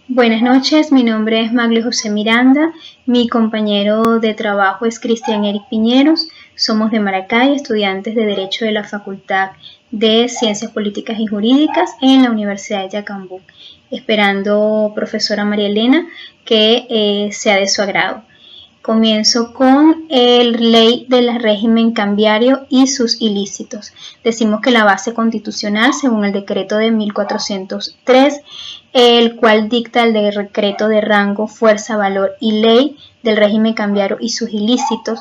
Buenas noches, mi nombre es Maglio José Miranda, mi compañero de trabajo es Cristian Eric Piñeros, somos de Maracay, estudiantes de Derecho de la Facultad de Ciencias Políticas y Jurídicas en la Universidad de Yacambú, esperando, profesora María Elena, que sea de su agrado. Comienzo con el ley del régimen cambiario y sus ilícitos. Decimos que la base constitucional, según el decreto de 1403, el cual dicta el decreto de rango, fuerza, valor y ley del régimen cambiario y sus ilícitos,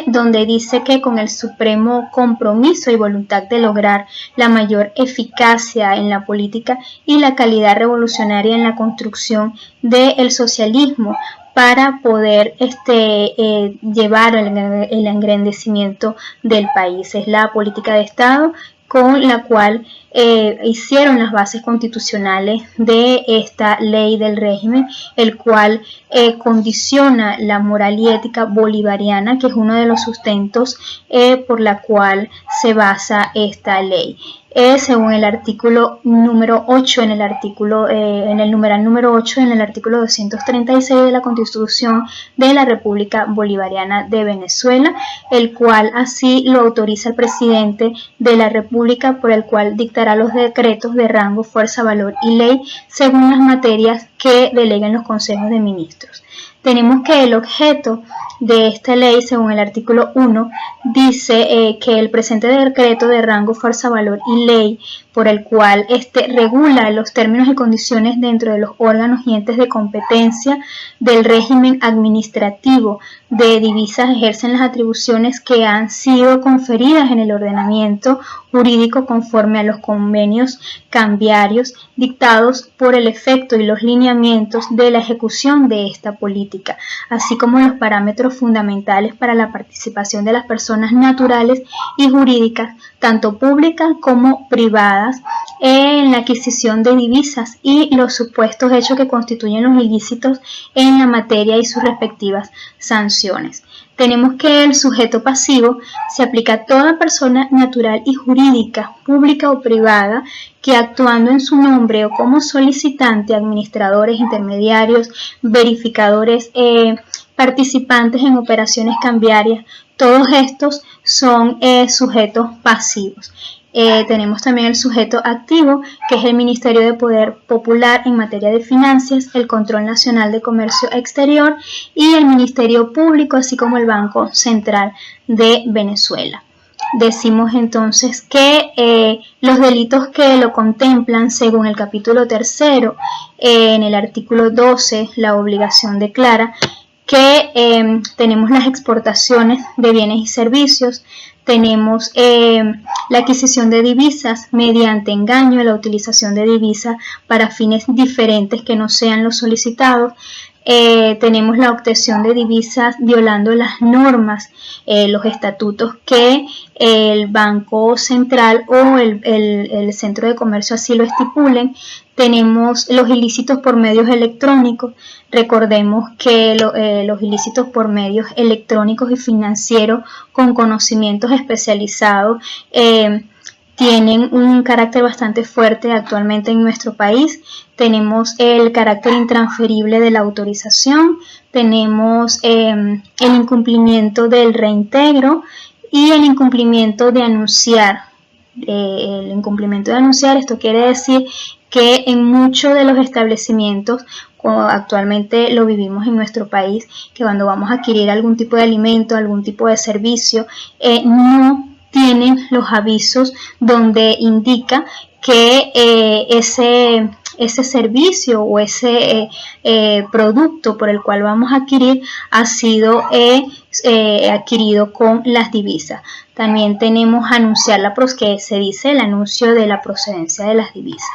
donde dice que con el supremo compromiso y voluntad de lograr la mayor eficacia en la política y la calidad revolucionaria en la construcción del socialismo, para poder llevar el engrandecimiento del país. Es la política de Estado con la cual hicieron las bases constitucionales de esta ley del régimen, el cual condiciona la moral y ética bolivariana, que es uno de los sustentos por la cual se basa esta ley. Según el artículo número 8, en el numeral número 8, en el artículo 236 de la Constitución de la República Bolivariana de Venezuela, el cual así lo autoriza el presidente de la República, por el cual dictará los decretos de rango, fuerza, valor y ley según las materias que deleguen los consejos de ministros. Tenemos que el objeto de esta ley, según el artículo 1, dice que el presente decreto de rango, fuerza, valor y ley, por el cual regula los términos y condiciones dentro de los órganos y entes de competencia del régimen administrativo de divisas, ejercen las atribuciones que han sido conferidas en el ordenamiento jurídico conforme a los convenios cambiarios dictados por el efecto y los lineamientos de la ejecución de esta política, así como los parámetros fundamentales para la participación de las personas naturales y jurídicas, tanto públicas como privadas, en la adquisición de divisas y los supuestos hechos que constituyen los ilícitos en la materia y sus respectivas sanciones. Tenemos que el sujeto pasivo se aplica a toda persona natural y jurídica, pública o privada, que actuando en su nombre o como solicitante, administradores, intermediarios, verificadores, participantes en operaciones cambiarias, todos estos son sujetos pasivos. Tenemos también el sujeto activo, que es el Ministerio de Poder Popular en materia de finanzas, el Control Nacional de Comercio Exterior y el Ministerio Público, así como el Banco Central de Venezuela. Decimos entonces que los delitos que lo contemplan, según el capítulo 3, en el artículo 12, la obligación declara que tenemos las exportaciones de bienes y servicios, tenemos la adquisición de divisas mediante engaño, la utilización de divisas para fines diferentes que no sean los solicitados, tenemos la obtención de divisas violando las normas, los estatutos que el Banco Central o el Centro de Comercio así lo estipulen. Tenemos los ilícitos por medios electrónicos. Recordemos que los ilícitos por medios electrónicos y financieros con conocimientos especializados tienen un carácter bastante fuerte actualmente en nuestro país. Tenemos el carácter intransferible de la autorización, tenemos el incumplimiento del reintegro y el incumplimiento de anunciar. El incumplimiento de anunciar, esto quiere decir que en muchos de los establecimientos, actualmente lo vivimos en nuestro país, que cuando vamos a adquirir algún tipo de alimento, algún tipo de servicio, no tienen los avisos donde indica que ese servicio o ese producto por el cual vamos a adquirir ha sido adquirido con las divisas. También tenemos anunciar que se dice el anuncio de la procedencia de las divisas.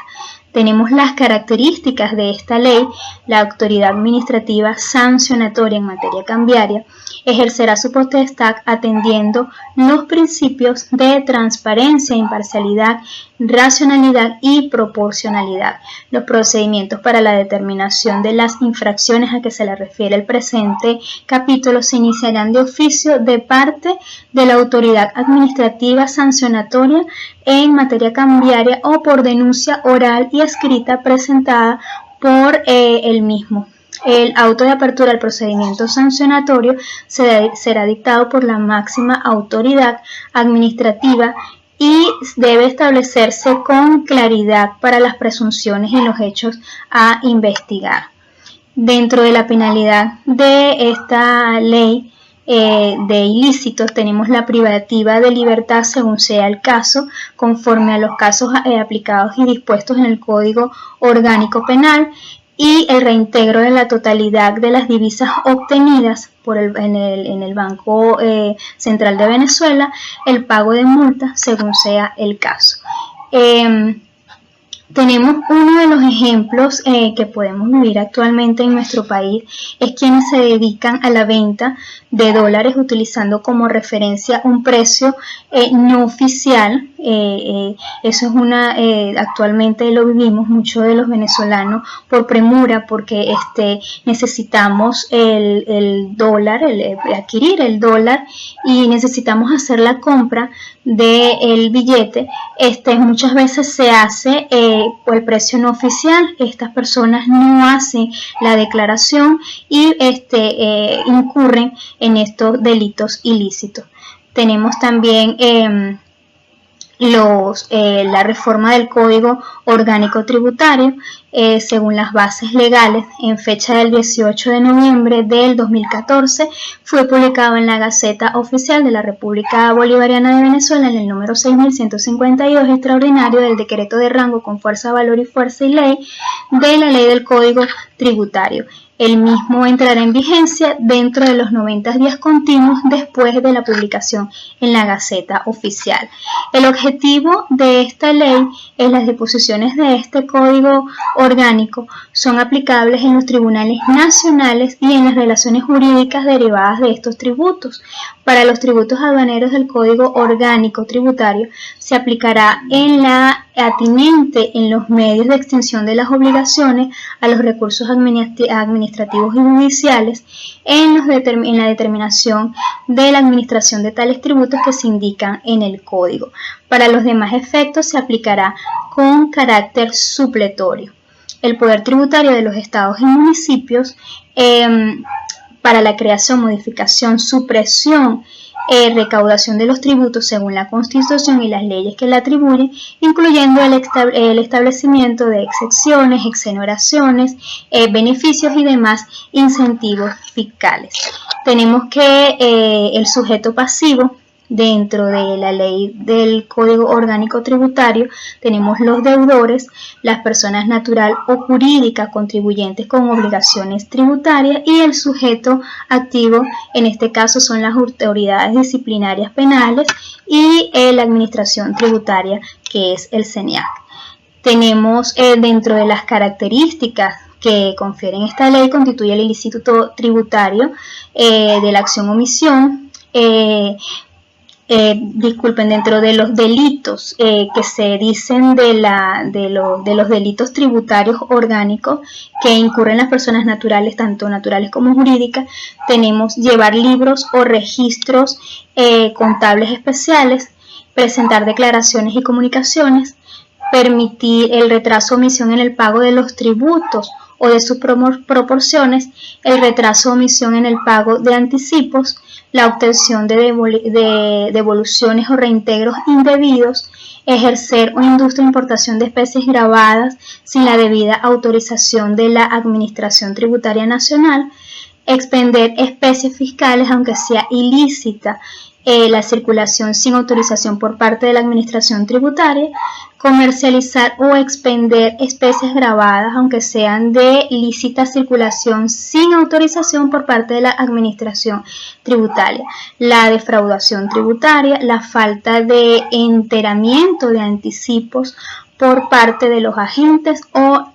Tenemos las características de esta ley. La autoridad administrativa sancionatoria en materia cambiaria ejercerá su potestad atendiendo los principios de transparencia, imparcialidad, racionalidad y proporcionalidad. Los procedimientos para la determinación de las infracciones a que se le refiere el presente capítulo se iniciarán de oficio de parte de la autoridad administrativa sancionatoria en materia cambiaria o por denuncia oral y escrita presentada por el mismo. El auto de apertura al procedimiento sancionatorio será dictado por la máxima autoridad administrativa y debe establecerse con claridad para las presunciones y los hechos a investigar. Dentro de la penalidad de esta ley de ilícitos tenemos la privativa de libertad según sea el caso, conforme a los casos aplicados y dispuestos en el Código Orgánico Penal, y el reintegro de la totalidad de las divisas obtenidas en el Banco Central de Venezuela, el pago de multas según sea el caso. Tenemos uno de los ejemplos que podemos vivir actualmente en nuestro país, es quienes se dedican a la venta de dólares utilizando como referencia un precio no oficial. Eso es actualmente lo vivimos muchos de los venezolanos por premura, porque necesitamos el dólar, adquirir el dólar, y necesitamos hacer la compra del billete. Muchas veces se hace por el precio no oficial. Estas personas no hacen la declaración y incurren en estos delitos ilícitos. Tenemos también la reforma del Código Orgánico Tributario, según las bases legales, en fecha del 18 de noviembre del 2014, fue publicado en la Gaceta Oficial de la República Bolivariana de Venezuela en el número 6152 extraordinario del decreto de rango con fuerza, valor y fuerza y ley de la ley del Código Tributario. El mismo entrará en vigencia dentro de los 90 días continuos después de la publicación en la Gaceta Oficial. El objetivo de esta ley es las disposiciones de este Código Orgánico son aplicables en los tribunales nacionales y en las relaciones jurídicas derivadas de estos tributos. Para los tributos aduaneros del Código Orgánico Tributario se aplicará en la atinente en los medios de extinción de las obligaciones a los recursos administrativos y judiciales en la determinación de la administración de tales tributos que se indican en el Código. Para los demás efectos se aplicará con carácter supletorio. El poder tributario de los estados y municipios para la creación, modificación, supresión, recaudación de los tributos según la Constitución y las leyes que la atribuyen, incluyendo el establecimiento de excepciones, exoneraciones, beneficios y demás incentivos fiscales. Tenemos que el sujeto pasivo dentro de la ley del Código Orgánico Tributario tenemos los deudores, las personas natural o jurídica contribuyentes con obligaciones tributarias, y el sujeto activo en este caso son las autoridades disciplinarias penales y la administración tributaria, que es el CENIAC. Tenemos dentro de las características que confieren esta ley constituye el ilícito tributario de la acción omisión. Dentro de los delitos que se dicen de los delitos tributarios orgánicos que incurren las personas naturales, tanto naturales como jurídicas, tenemos llevar libros o registros contables especiales, presentar declaraciones y comunicaciones, permitir el retraso o omisión en el pago de los tributos o de sus proporciones, el retraso o omisión en el pago de anticipos, la obtención de devoluciones o reintegros indebidos, ejercer una industria de importación de especies grabadas sin la debida autorización de la Administración Tributaria Nacional, expender especies fiscales aunque sea ilícita la circulación sin autorización por parte de la Administración Tributaria, comercializar o expender especies grabadas aunque sean de lícita circulación sin autorización por parte de la Administración Tributaria, la defraudación tributaria, la falta de enteramiento de anticipos por parte de los agentes o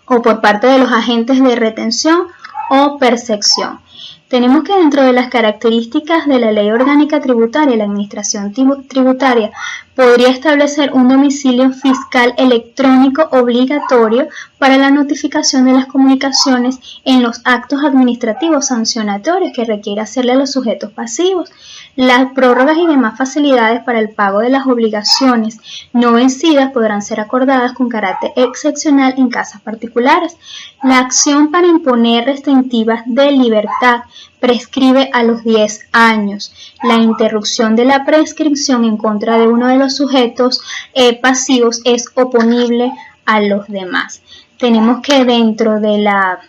por parte de los agentes de retención o percepción. Tenemos que dentro de las características de la Ley Orgánica Tributaria, la Administración Tributaria podría establecer un domicilio fiscal electrónico obligatorio para la notificación de las comunicaciones en los actos administrativos sancionatorios que requiere hacerle a los sujetos pasivos. Las prórrogas y demás facilidades para el pago de las obligaciones no vencidas podrán ser acordadas con carácter excepcional en casas particulares. La acción para imponer restrictivas de libertad prescribe a los 10 años. La interrupción de la prescripción en contra de uno de los sujetos pasivos es oponible a los demás. Tenemos que dentro de las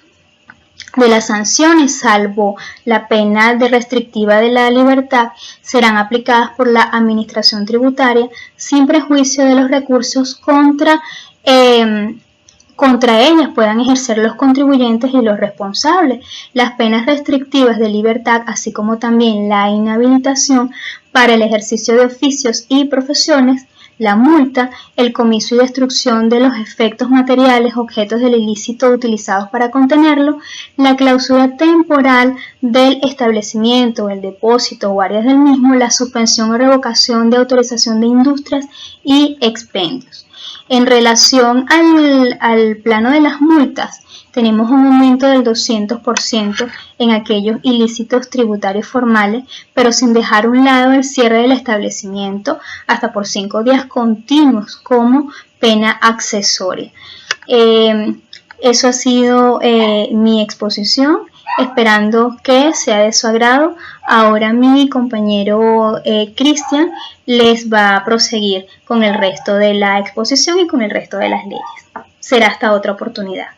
sanciones, salvo la pena de restrictiva de la libertad, serán aplicadas por la administración tributaria sin prejuicio de los recursos contra ellas puedan ejercer los contribuyentes y los responsables. Las penas restrictivas de libertad, así como también la inhabilitación para el ejercicio de oficios y profesiones, la multa, el comiso y destrucción de los efectos materiales objetos del ilícito utilizados para contenerlo, la clausura temporal del establecimiento, el depósito o áreas del mismo, la suspensión o revocación de autorización de industrias y expendios. En relación al plano de las multas, tenemos un aumento del 200% en aquellos ilícitos tributarios formales, pero sin dejar a un lado el cierre del establecimiento hasta por 5 días continuos como pena accesoria. Eso ha sido mi exposición, esperando que sea de su agrado. Ahora mi compañero Cristian les va a proseguir con el resto de la exposición y con el resto de las leyes. Será hasta otra oportunidad.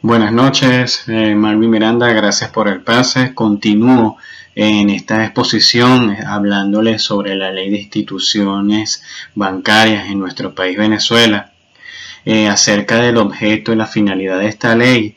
Buenas noches, Marvin Miranda, gracias por el pase. Continúo en esta exposición hablándoles sobre la ley de instituciones bancarias en nuestro país Venezuela. Acerca del objeto y la finalidad de esta ley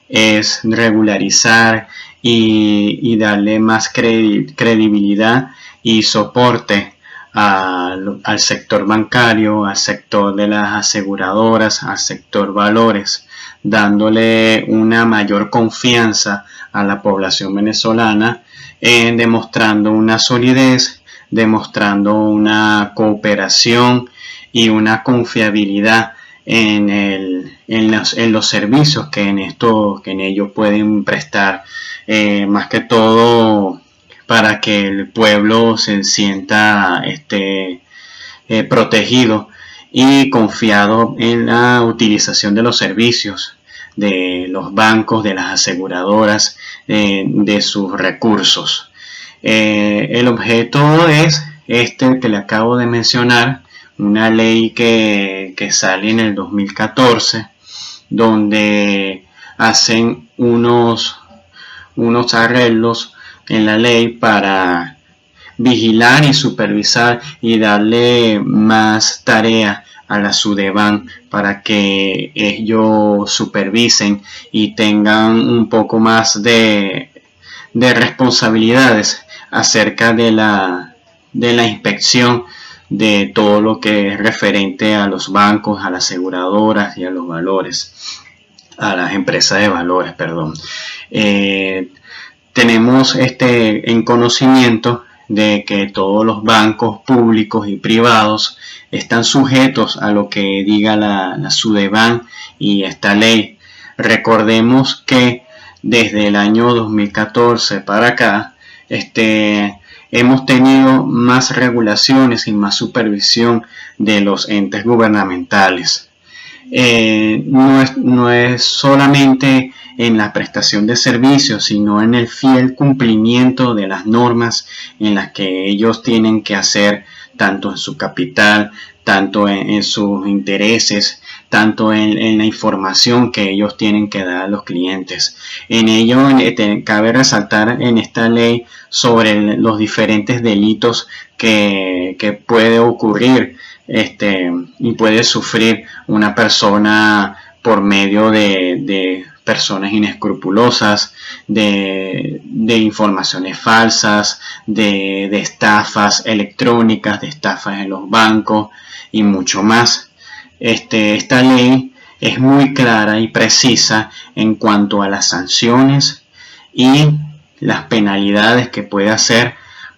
es regularizar y darle más credibilidad y soporte al sector bancario, al sector de las aseguradoras, al sector valores, dándole una mayor confianza a la población venezolana, demostrando una solidez, demostrando una cooperación y una confiabilidad en los servicios que en ellos pueden prestar, más que todo para que el pueblo se sienta protegido y confiado en la utilización de los servicios de los bancos, de las aseguradoras, de sus recursos. El objeto es que le acabo de mencionar, una ley que sale en el 2014, donde hacen unos arreglos en la ley para vigilar y supervisar y darle más tarea a la SUDEBAN para que ellos supervisen y tengan un poco más de responsabilidades acerca de la inspección de todo lo que es referente a los bancos, a las aseguradoras y a los valores, a las empresas de valores, perdón. Tenemos en conocimiento de que todos los bancos públicos y privados están sujetos a lo que diga la SUDEBAN y esta ley. Recordemos que desde el año 2014 para acá hemos tenido más regulaciones y más supervisión de los entes gubernamentales. No es solamente en la prestación de servicios, sino en el fiel cumplimiento de las normas en las que ellos tienen que hacer, tanto en su capital, tanto en sus intereses, tanto en la información que ellos tienen que dar a los clientes. En ello cabe resaltar en esta ley sobre los diferentes delitos que puede ocurrir y puede sufrir una persona por medio de personas inescrupulosas, de informaciones falsas, de estafas electrónicas, de estafas en los bancos y mucho más. Esta ley es muy clara y precisa en cuanto a las sanciones y las penalidades que puede hacer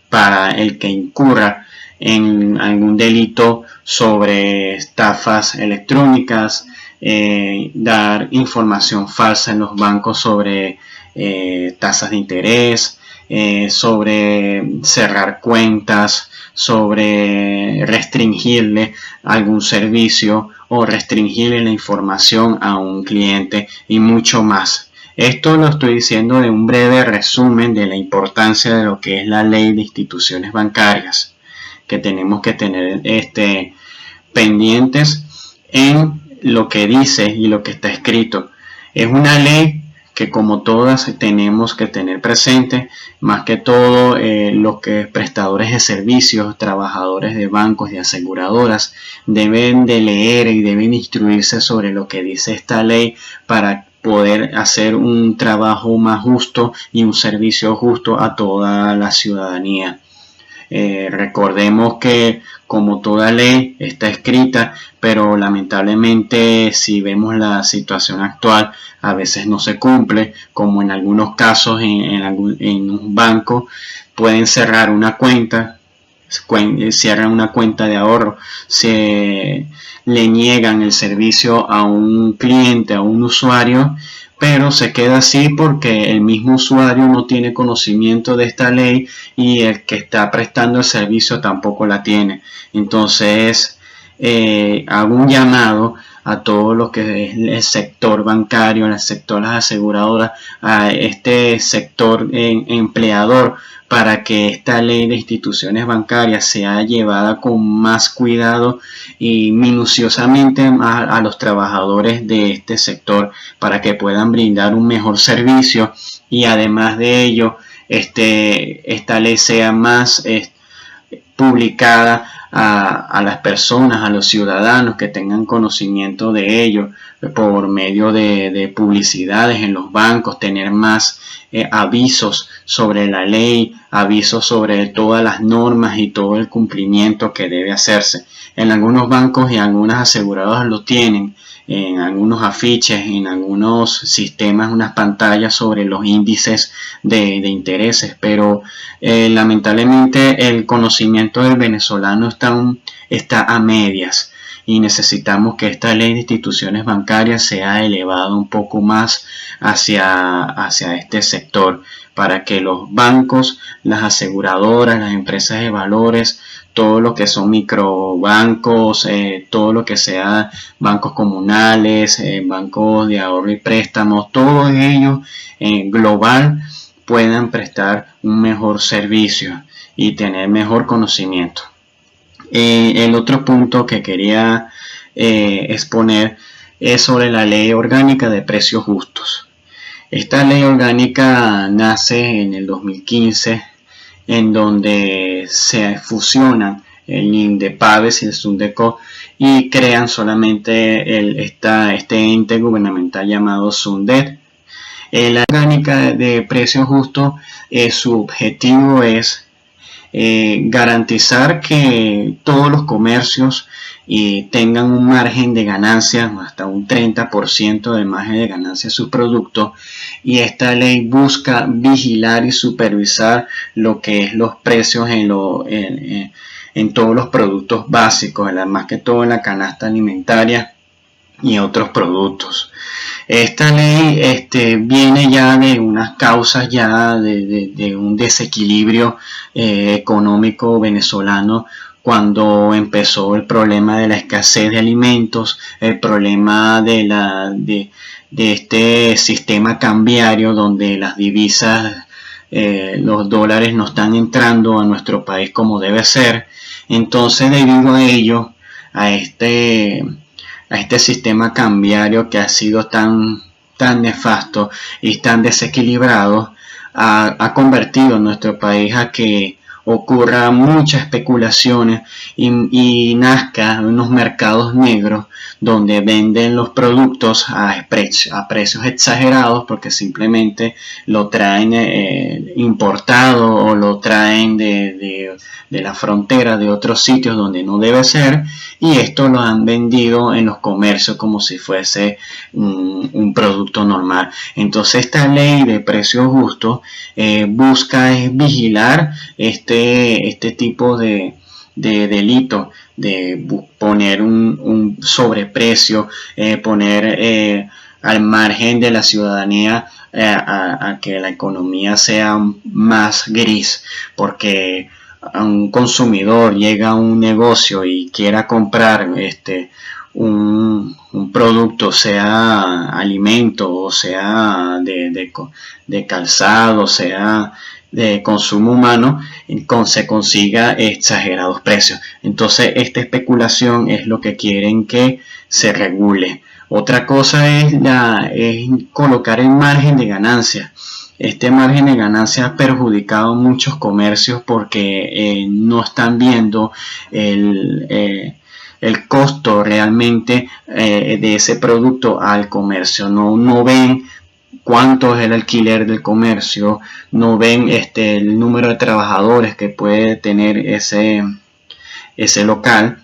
para el que incurra en algún delito sobre estafas electrónicas, dar información falsa en los bancos sobre tasas de interés, sobre cerrar cuentas, sobre restringirle algún servicio o restringirle la información a un cliente y mucho más. Esto lo estoy diciendo de un breve resumen de la importancia de lo que es la ley de instituciones bancarias, que tenemos que tener pendientes en lo que dice y lo que está escrito. Es una ley que, como todas, tenemos que tener presente, más que todo los que prestadores de servicios, trabajadores de bancos y aseguradoras deben de leer y deben instruirse sobre lo que dice esta ley para poder hacer un trabajo más justo y un servicio justo a toda la ciudadanía. Recordemos que, como toda ley, está escrita, pero lamentablemente, si vemos la situación actual, a veces no se cumple, como en algunos casos en un banco pueden cerrar una cuenta, cierran una cuenta de ahorro, se le niegan el servicio a un cliente, a un usuario, pero se queda así porque el mismo usuario no tiene conocimiento de esta ley y el que está prestando el servicio tampoco la tiene. Entonces, hago un llamado a todo lo que es el sector bancario, el sector de las aseguradoras, a este sector empleador, para que esta ley de instituciones bancarias sea llevada con más cuidado y minuciosamente a los trabajadores de este sector, para que puedan brindar un mejor servicio y, además de ello, esta ley sea más publicada a las personas, a los ciudadanos que tengan conocimiento de ello, por medio de publicidades en los bancos, tener más avisos sobre la ley, avisos sobre todas las normas y todo el cumplimiento que debe hacerse. En algunos bancos y algunas aseguradoras lo tienen, en algunos afiches, en algunos sistemas, unas pantallas sobre los índices de intereses, pero lamentablemente el conocimiento del venezolano está a medias, y necesitamos que esta ley de instituciones bancarias sea elevada un poco más hacia este sector, para que los bancos, las aseguradoras, las empresas de valores, todo lo que son microbancos, todo lo que sea bancos comunales, bancos de ahorro y préstamos, todos ellos global, puedan prestar un mejor servicio y tener mejor conocimiento. El otro punto que quería exponer es sobre la Ley Orgánica de Precios Justos. Esta ley orgánica nace en el 2015, en donde se fusionan el INDEPAVES y el SUNDECO y crean solamente este ente gubernamental llamado SUNDET. La orgánica de precios justos, su objetivo es garantizar que todos los comercios tengan un margen de ganancia, hasta un 30% de margen de ganancia de sus productos, y esta ley busca vigilar y supervisar lo que es los precios en todos los productos básicos, más que todo en la canasta alimentaria y otros productos. Esta ley viene ya de unas causas ya de un desequilibrio económico venezolano, cuando empezó el problema de la escasez de alimentos, el problema de este sistema cambiario donde las divisas, los dólares no están entrando a nuestro país como debe ser. Entonces, debido a ello, a este sistema cambiario que ha sido tan nefasto y tan desequilibrado, ha convertido a nuestro país a que ocurra muchas especulaciones y nazca unos mercados negros donde venden los productos a precios exagerados, porque simplemente lo traen importado o lo traen de la frontera, de otros sitios donde no debe ser, y esto lo han vendido en los comercios como si fuese un producto normal. Entonces, esta ley de precios justos busca vigilar este tipo de delito, de poner un sobreprecio, poner al margen de la ciudadanía, a que la economía sea más gris, porque un consumidor llega a un negocio y quiera comprar un producto, sea alimento, o sea de calzado, sea de consumo humano, se consiga exagerados precios. Entonces esta especulación es lo que quieren que se regule. Otra cosa es colocar el margen de ganancia. Este margen de ganancia ha perjudicado a muchos comercios porque no están viendo el costo realmente de ese producto al comercio. No ven cuánto es el alquiler del comercio, no ven el número de trabajadores que puede tener ese local,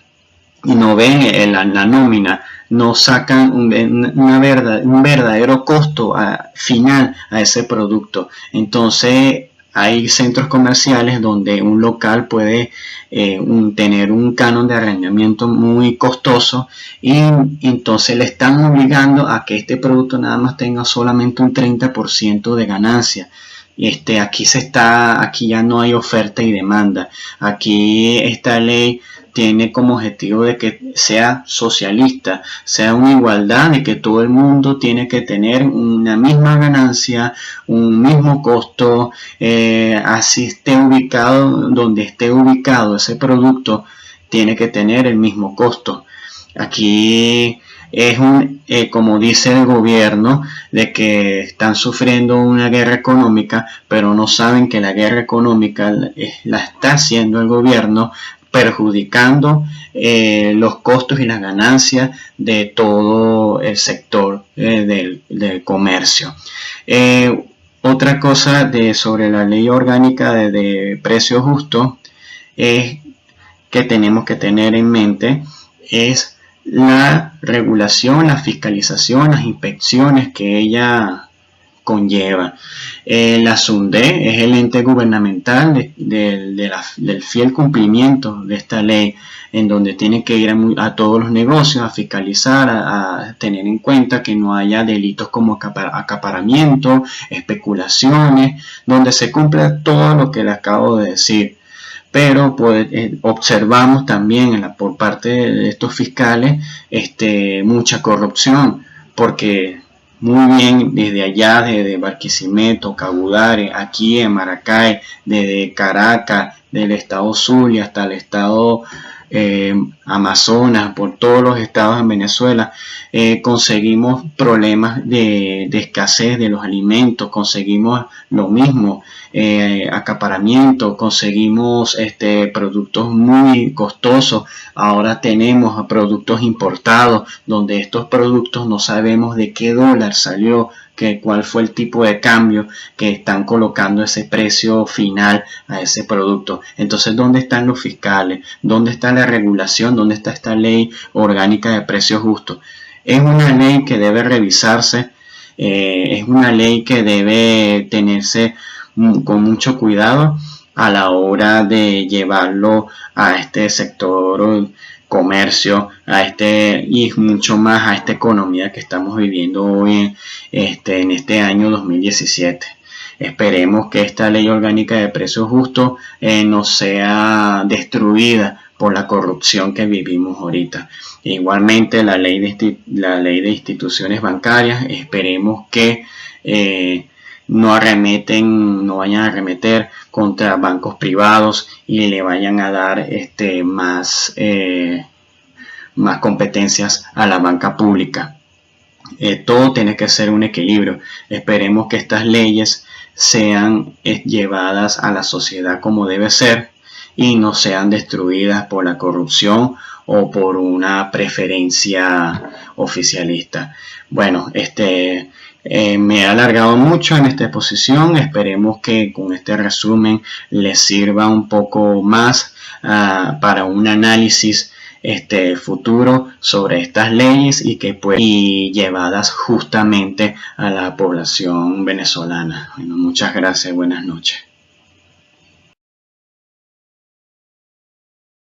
y no ven la nómina, no sacan un verdadero costo final a ese producto. Entonces hay centros comerciales donde un local puede tener un canon de arrendamiento muy costoso, y entonces le están obligando a que este producto nada más tenga solamente un 30% de ganancia. Aquí ya no hay oferta y demanda. Aquí esta ley tiene como objetivo de que sea socialista, sea una igualdad, de que todo el mundo tiene que tener una misma ganancia, un mismo costo, así esté ubicado donde esté ubicado ese producto, tiene que tener el mismo costo. Aquí es como dice el gobierno, de que están sufriendo una guerra económica, pero no saben que la guerra económica la está haciendo el gobierno, perjudicando los costos y las ganancias de todo el sector del comercio. Otra cosa sobre la ley orgánica de precio justo es que tenemos que tener en mente es la regulación, la fiscalización, las inspecciones que ella conlleva. La SUNDE es el ente gubernamental del fiel cumplimiento de esta ley, en donde tiene que ir a todos los negocios a fiscalizar, a tener en cuenta que no haya delitos como acaparamiento, especulaciones, donde se cumple todo lo que le acabo de decir. Pero observamos también por parte de estos fiscales mucha corrupción, porque muy bien desde allá, desde Barquisimeto, Cabudare, aquí en Maracay, desde Caracas, del estado Zulia hasta el estado Amazonas, por todos los estados en Venezuela, conseguimos problemas de escasez de los alimentos, conseguimos lo mismo, acaparamiento, conseguimos productos muy costosos. Ahora tenemos productos importados, donde estos productos no sabemos de qué dólar salió, cuál fue el tipo de cambio que están colocando ese precio final a ese producto. Entonces, ¿dónde están los fiscales? ¿Dónde está la regulación? ¿Dónde está esta ley orgánica de precios justos? Es una ley que debe revisarse, es una ley que debe tenerse con mucho cuidado a la hora de llevarlo a este sector comercio, y mucho más a esta economía que estamos viviendo hoy en este año 2017. Esperemos que esta ley orgánica de precios justos no sea destruida por la corrupción que vivimos ahorita. Igualmente la ley de instituciones bancarias, esperemos que no vayan a arremeter contra bancos privados y le vayan a dar más competencias a la banca pública. Todo tiene que ser un equilibrio. Esperemos que estas leyes sean llevadas a la sociedad como debe ser y no sean destruidas por la corrupción o por una preferencia oficialista. Bueno, me he alargado mucho en esta exposición. Esperemos que con este resumen les sirva un poco más para un análisis futuro sobre estas leyes y llevadas justamente a la población venezolana. Bueno, muchas gracias, buenas noches.